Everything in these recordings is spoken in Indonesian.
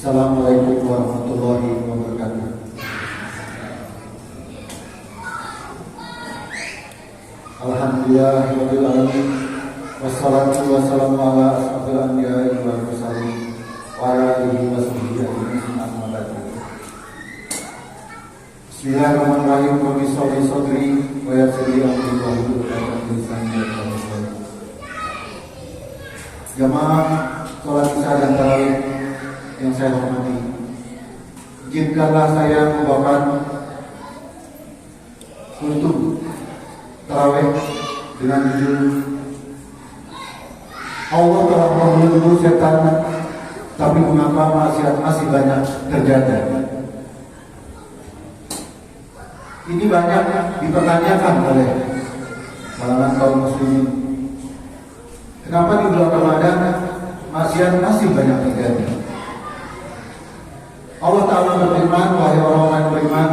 Assalamualaikum warahmatullahi wabarakatuh. Alhamdulillahirabbil alamin. Wassalatu wassalamu ala asyrofil anbiya'i wal mursalin wa ala alihi washabbihi ajmain, amma ba'du. Bismillahirrahmanirrahim. Rabbi shrah li sadri wa yassir li amri wahlul 'uqdatam min lisani yafqahu qawli. Jamaah salat Isya dan tarawih yang saya hormati, izinkanlah saya membawakan untuk tarawih dengan judul Allah telah membelenggu setan, tapi mengapa maksiat masih banyak terjadi? Ini banyak dipertanyakan oleh kalangan kaum muslimin. Kenapa di bulan Ramadan maksiat masih banyak terjadi? Allah Ta'ala berfirman, wahai orang-orang yang beriman,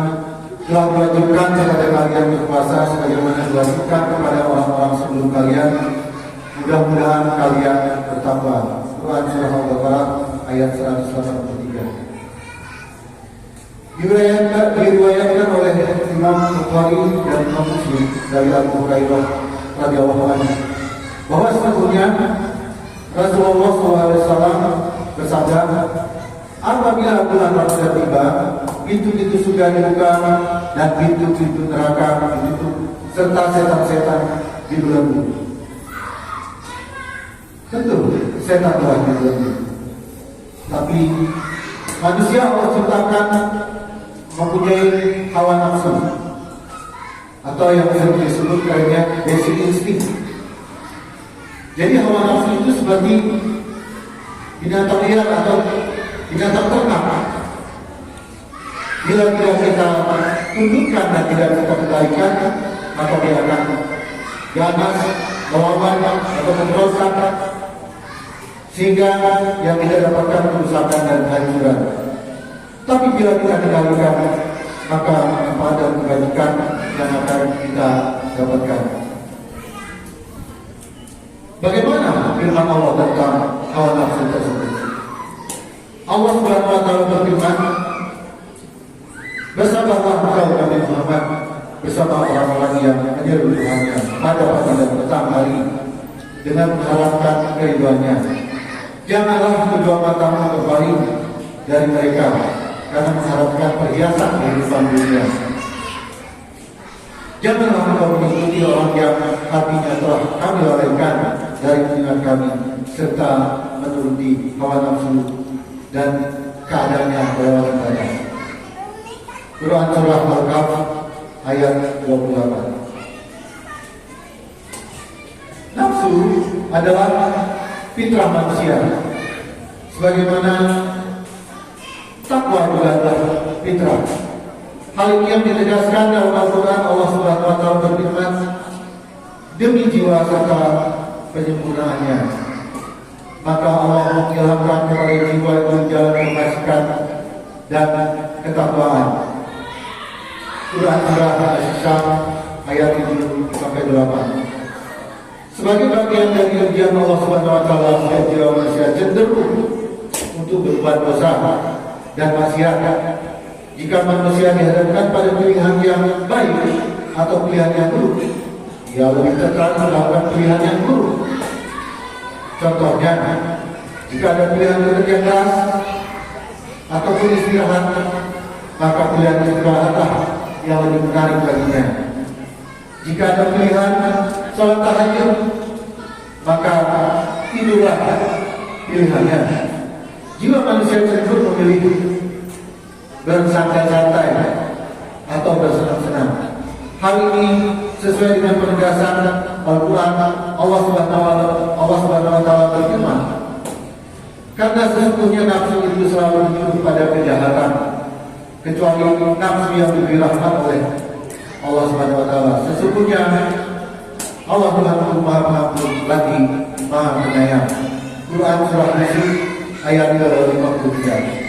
telah diwajibkan kepada kalian berpuasa sebagaimana diwajibkan kepada orang-orang sebelum kalian. Mudah-mudahan kalian bertakwa. Quran Surah Al-Baqarah ayat 183. Diriwayatkan oleh Imam Bukhari dan Imam Muslim dari Abu Hurairah radhiyallahu anhu bahwa sesungguhnya Rasulullah SAW bersabda, apabila bulan Ramadan tiba, pintu-pintu surga dibuka dan pintu-pintu neraka ditutup serta setan-setan dibelenggu. Tentu setan telah dibelenggu, tapi manusia Allah ciptakan mempunyai hawa nafsu atau yang disebut kerennya basic instinct. Jadi hawa nafsu itu seperti binatang liar atau binatang ternak. Bila tidak kita tundukkan dan tidak kita kendalikan, maka dia akan ganas, melawan atau memberontak, sehingga yang kita dapatkan kerusakan dan kehancuran. Tapi bila kita kendalikan, maka manfaat dan kebaikan yang akan kita dapatkan. Bagaimana firman Allah tentang hawa nafsu tersebut? Allah Subhanahu wa taala berfirman, bersabarlah engkau Nabi Muhammad bersama orang-orang yang menyeru Tuhannya pada pagi dan petang hari dengan mengharapkan keridhaannya. Janganlah kedua matamu berpaling dari mereka karena mengharapkan perhiasan kehidupan dunia. Janganlah engkau mengikuti orang yang hatinya telah kami lalaikan dari pengingat kami serta menuruti hawa nafsu dan keadaannya berlawanan banyak. Quran Surah Al-Kahf ayat 28. Nafsu adalah fitrah manusia, sebagaimana takwa juga adalah fitrah. Hal ini yang ditegaskan dalam Al-Quran. Allah Subhanahu wa taala berfirman, demi jiwa serta penyempurnaannya, maka Allah mengilhamkan kepada jiwa itu jalan kefasikan dan ketakwaan. Quran Surah Al-Syam ayat 7-8. Sebagai bagian dari ujian Allah Subhanahu wa taala, jiwa manusia cenderung untuk berbuat dosa dan maksiat. Jika manusia dihadapkan pada pilihan yang baik atau pilihan yang buruk, dia lebih tertarik melakukan pilihan yang buruk. Contohnya, jika ada pilihan bekerja keras ataupun istirahat, maka pilihan istirahatlah yang lebih menarik baginya. Jika ada pilihan sholat tahajud, maka tidurlah pilihannya. Jiwa manusia cenderung memilih bersantai-santai atau bersenang-senang. Hal ini sesuai dengan penegasan Al-Quran. Allah Subhanahu wa taala berfirman, karena sesungguhnya nafsu itu selalu menyuruh pada kejahatan, kecuali nafsu yang diberi rahmat oleh Allah Subhanahu wa taala. Sesungguhnya Allah Tuhan Maha Pengampun lagi Maha Penyayang. Quran Surah Al-Yusuf ayat 53.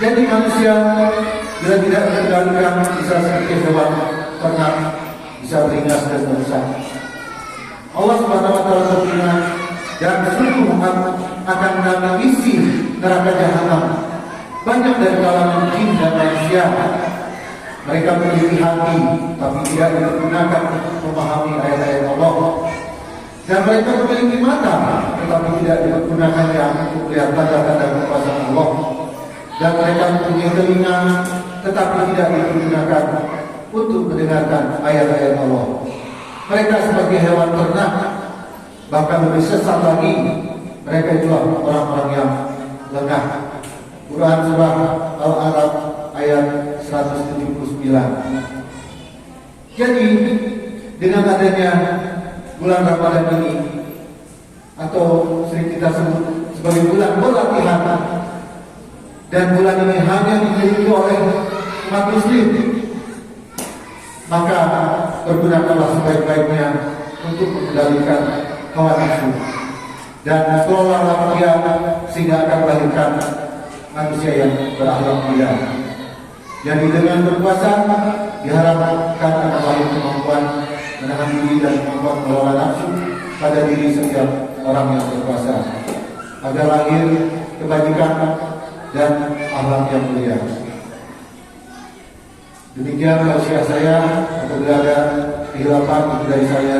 Jadi manusia bila tidak terkendalikan bisa seperti hewan ternak, bisa beringas dan merusak. Allah Subhanahu wa taala berfirman, dan sungguh akan kami isi neraka jahanam. Banyak dari kalangan jin dan manusia, mereka memiliki hati tapi tidak digunakan untuk memahami ayat-ayat Allah. Dan mereka memiliki mata tetapi tidak digunakannya untuk melihat tanda-tanda kekuasaan Allah. Dan mereka mempunyai telinga tetapi tidak digunakan untuk mendengarkan ayat-ayat Allah. Mereka sebagai hewan ternak, bahkan lebih sesat lagi, mereka juga orang-orang yang lengah. Quran surah Al-Araf ayat 179. Jadi dengan adanya bulan Ramadan ini, atau sering kita sebut sebagai bulan pelatihan, dan bulan ini hanya dimiliki oleh umat muslim, maka pergunakanlah sebaik-baiknya untuk mengendalikan hawa nafsu dan kelolalah dia, sehingga akan melahirkan manusia yang berakhlak mulia. Jadi dengan berpuasa diharapkan akan lahir kemampuan menahan diri dan kemampuan mengelola nafsu pada diri setiap orang yang berpuasa, agar lahir kebajikan dan akhlak yang mulia. Demikian tausiah saya. Apabila ada kehilapan dari saya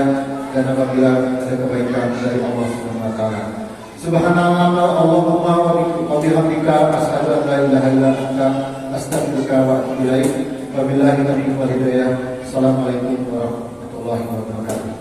dan apabila ada kebaikan dari Allah Subhanahu wa taala. Subhanallah Allahumma wa bihamdika asyhadu an la ilaha illa anta astaghfiruka wa atubu ilaik. Wabillahi taufiq wal hidayah. Assalamualaikum warahmatullahi wabarakatuh.